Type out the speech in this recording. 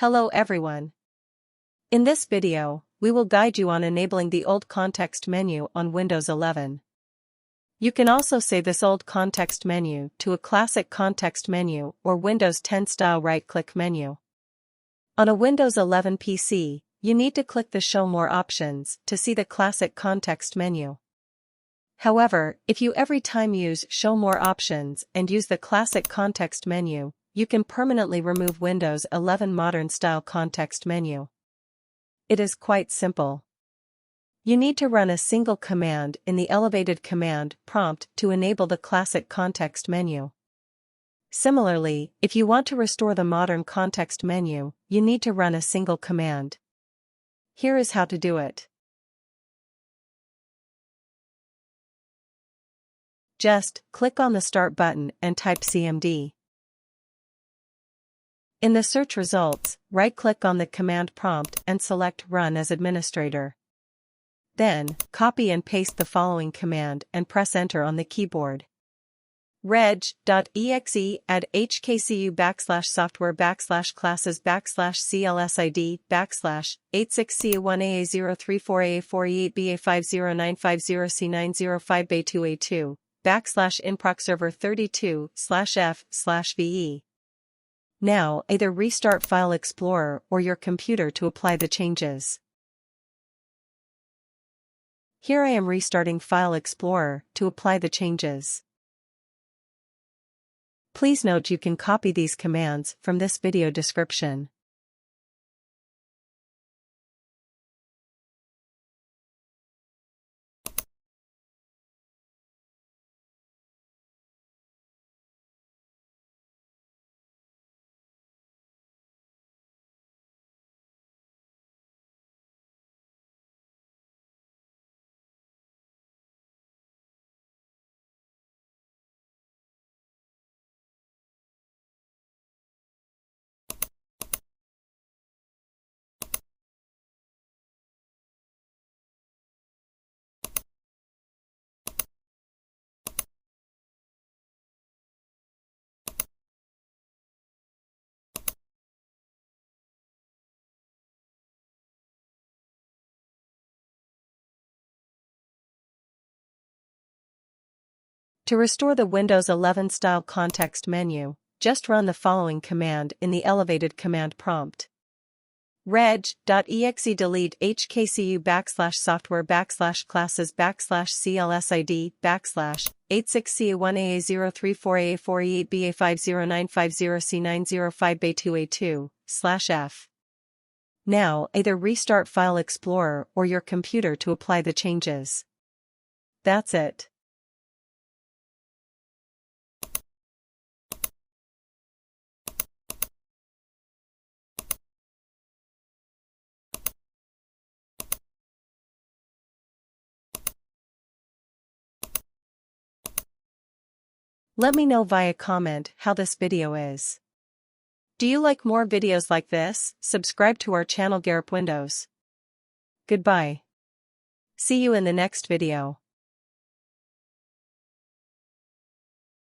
Hello everyone. In this video, we will guide you on enabling the old context menu on Windows 11. You can also save this old context menu to a classic context menu or Windows 10 style right-click menu. On a Windows 11 PC, you need to click the Show More options to see the classic context menu. However, if you every time use Show More options and use the classic context menu, you can permanently remove Windows 11 modern style context menu. It is quite simple. You need to run a single command in the elevated command prompt to enable the classic context menu. Similarly, if you want to restore the modern context menu, you need to run a single command. Here is how to do it. Just click on the Start button and type CMD. In the search results, right-click on the command prompt and select Run as Administrator. Then, copy and paste the following command and press Enter on the keyboard. reg.exe add HKCU /software /classes /CLSID /86CU1AA034A4E8BA50950C905B2A2 /inproxserver32/F/VE. Now, either restart File Explorer or your computer to apply the changes. Here I am restarting File Explorer to apply the changes. Please note you can copy these commands from this video description. To restore the Windows 11 style context menu, just run the following command in the elevated command prompt. reg.exe delete HKCU /software /classes /CLSID /86CU1AA034A4E8BA50950C905B2A2 /F. Now, either restart File Explorer or your computer to apply the changes. That's it. Let me know via comment how this video is. Do you like more videos like this? Subscribe to our channel GearUpWindows. Goodbye. See you in the next video.